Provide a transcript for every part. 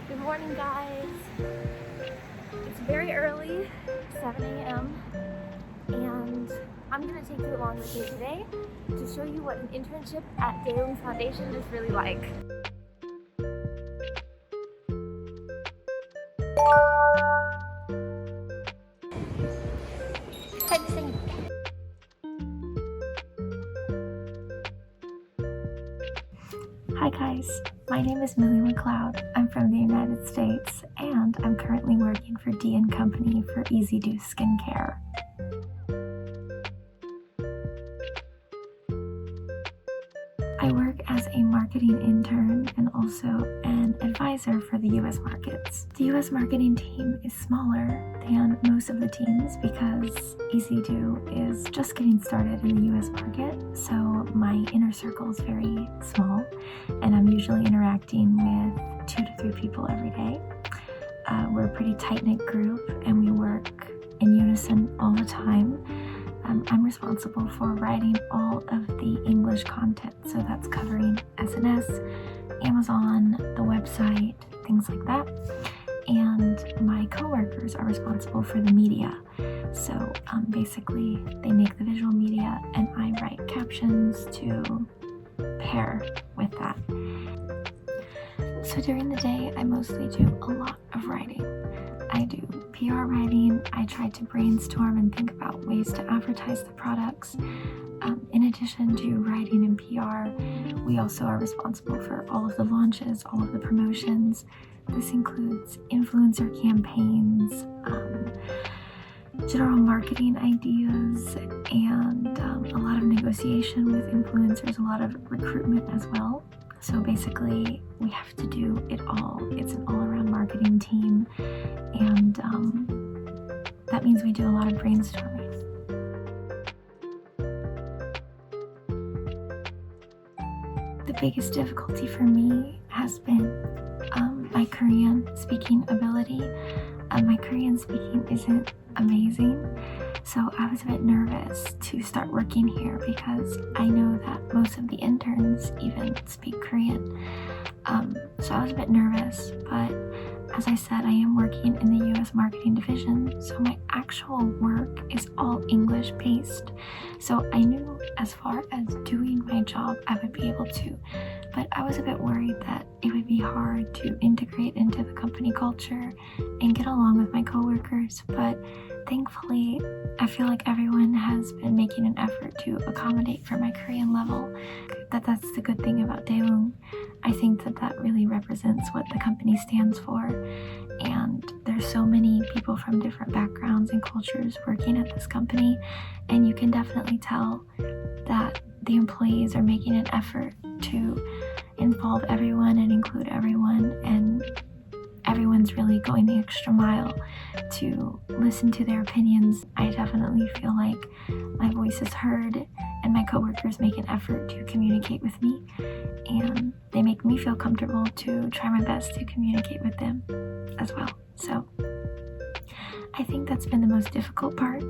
Good morning, guys. It's very early, 7 a.m. and I'm gonna take you along with me today to show you what an internship at Daewoong Foundation is really like. Hi guys, my name is Millie McLeod. I'm from the United States and I'm currently working for DNCompany for Easy Do Skincare. I work as a marketing intern and also an advisor for the US markets. The US marketing team is smaller than most of the teams because Easy Do is just getting started in the US market, so my inner circle is very small and I'm usually interacting with 2 to 3 people every day. We're a pretty tight-knit group and we work in unison all the time. I'm responsible for writing all of the English content, so that's covering SNS, Amazon, the website, things like that. And my coworkers are responsible for the media. So basically, they make the visual media and I write captions to pair with that. So during the day, I mostly do a lot of writing. I do PR writing, I try to brainstorm and think about ways to advertise the products. In addition to writing and PR, we also are responsible for all of the launches, all of the promotions. This includes influencer campaigns, general marketing ideas, and a lot of negotiation with influencers, a lot of recruitment as well. So basically, we have to do it all. It's an all-around marketing team, and that means we do a lot of brainstorming. The biggest difficulty for me has been my Korean speaking ability. My Korean speaking isn't amazing, so I was a bit nervous to start working here because I know that most of the interns even speak Korean. So I was a bit nervous, but as I said, I am working in the US marketing division, so my actual work is all English based. So I knew as far as doing my job, I would be able to, but I was a bit worried that it would be hard to integrate into the company culture and get along with my coworkers, but thankfully, I feel like everyone has been making an effort to accommodate for my Korean level. That's the good thing about Daewoong. I think that really represents what the company stands for, and there's so many people from different backgrounds and cultures working at this company, and you can definitely tell that the employees are making an effort to involve everyone and include everyone, and everyone's really going the extra mile to listen to their opinions. I definitely feel like my voice is heard and my coworkers make an effort to communicate with me, and they make me feel comfortable to try my best to communicate with them as well. So I think that's been the most difficult part.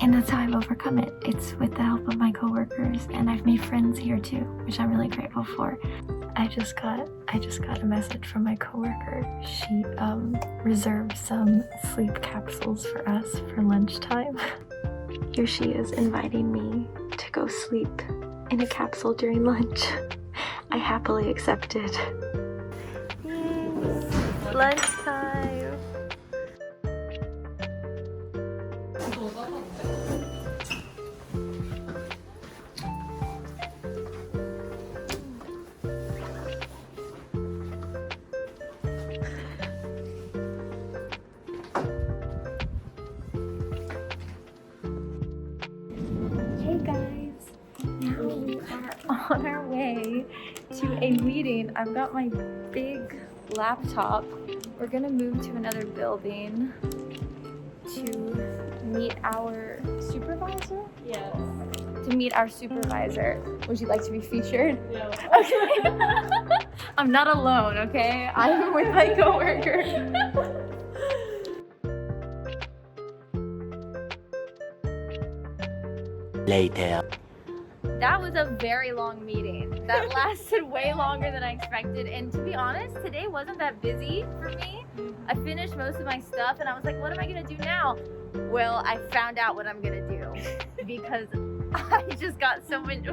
And that's how I've overcome it. It's with the help of my coworkers, and I've made friends here too, which I'm really grateful for. I just got a message from my coworker. She reserved some sleep capsules for us for lunchtime. Here she is inviting me to go sleep in a capsule during lunch. I happily accepted. Yay. Lunchtime. Hey guys, now we are on our way to a meeting. I've got my big laptop. We're gonna move to another building to meet our supervisor? Yes. To meet our supervisor. Would you like to be featured? No. Okay. I'm not alone, okay? I'm with my coworker. Later. That was a very long meeting. That lasted way longer than I expected. And to be honest, today wasn't that busy for me. I finished most of my stuff and I was like, what am I gonna do now? Well, I found out what I'm gonna do because I just got so much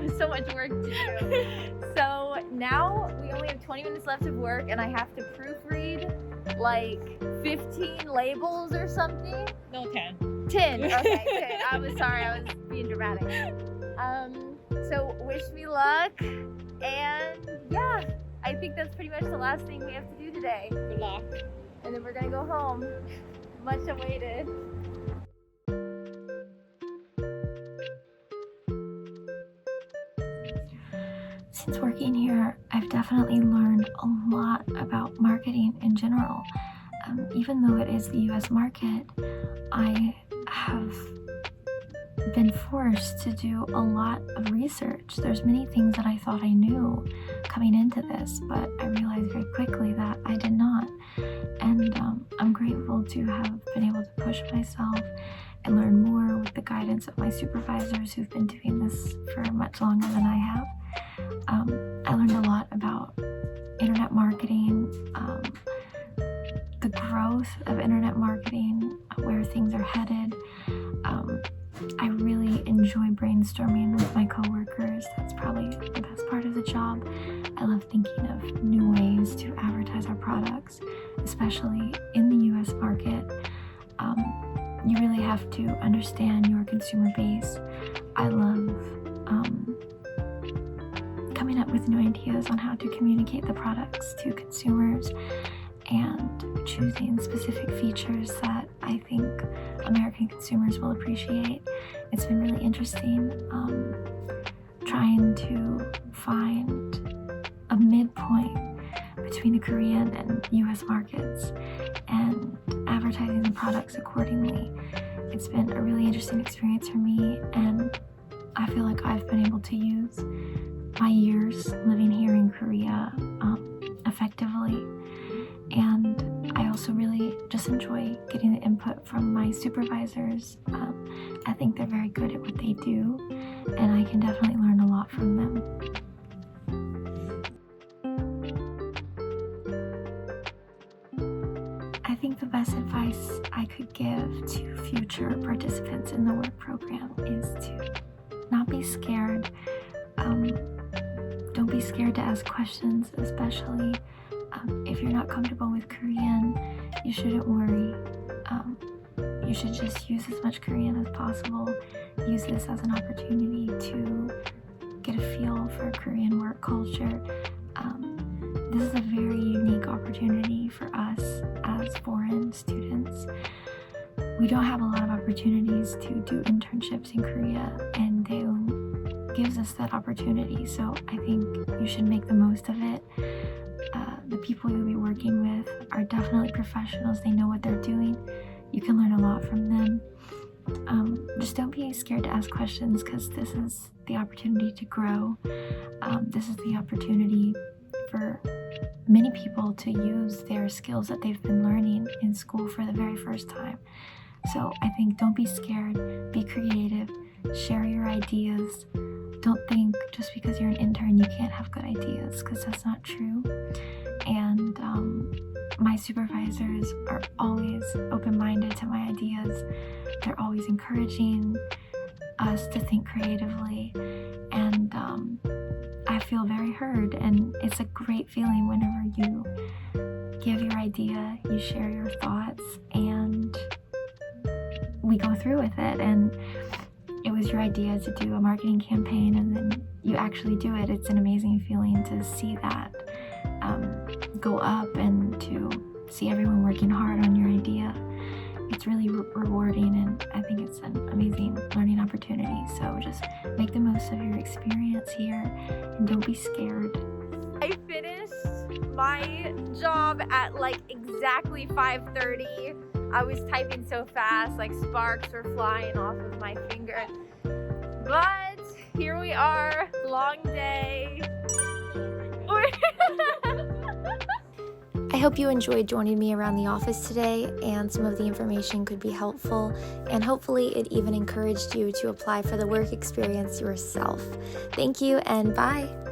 work to do. So now we only have 20 minutes left of work and I have to proofread like 15 labels or something. No, 10. 10. Okay, 10. I was sorry, I was being dramatic. So wish me luck, and yeah, I think that's pretty much the last thing we have to do today. Good luck. And then we're gonna go home. Much awaited. Since working here, I've definitely learned a lot about marketing in general. Even though it is the US market, I have been forced to do a lot of research. There's many things that I thought I knew coming into this, but I realized very quickly that I did not. And I'm grateful to have been able to push myself and learn more with the guidance of my supervisors who've been doing this for much longer than I have. I learned a lot about internet marketing, the growth of internet marketing, where things are headed. I really enjoy brainstorming with my coworkers. That's probably the best part of the job. I love thinking of new ways to advertise our products, especially in the US market. You really have to understand your consumer base. I love coming up with new ideas on how to communicate the products to consumers and choosing specific features that I think American consumers will appreciate. It's been really interesting trying to find a midpoint between the Korean and US markets and advertising the products accordingly. It's been a really interesting experience for me, and I feel like I've been able to use my years living here in Korea effectively. And I also really just enjoy getting the input from my supervisors. I think they're very good at what they do, and I can definitely learn a lot from them. I think the best advice I could give to future participants in the work program is to not be scared. Don't be scared to ask questions, especially if you're not comfortable with Korean. You shouldn't worry. You should just use as much Korean as possible. Use this as an opportunity to get a feel for Korean work culture. This is a very unique opportunity for us as foreign students. We don't have a lot of opportunities to do internships in Korea, and Daewoong gives us that opportunity, so I think you should make the most of it. The people you'll be working with are definitely professionals. They know what they're doing. You can learn a lot from them. Just don't be scared to ask questions, because this is the opportunity to grow. This is the opportunity for many people to use their skills that they've been learning in school for the very first time. So I think don't be scared, be creative, share your ideas. Don't think just because you're an intern you can't have good ideas, because that's not true. And my supervisors are always open-minded to my ideas. They're always encouraging us to think creatively, and I feel very heard, and it's a great feeling whenever you give your idea, you share your thoughts, and we go through with it. And it was your idea to do a marketing campaign, and then you actually do it. It's an amazing feeling to see that go up and to see everyone working hard on your idea. It's really rewarding, and I think it's an amazing learning opportunity. So just make the most of your experience here, and don't be scared. I finished my job at like exactly 5:30. I was typing so fast, like sparks were flying off of my finger. But here we are, long day. I hope you enjoyed joining me around the office today, and some of the information could be helpful, and hopefully it even encouraged you to apply for the work experience yourself. Thank you, and bye!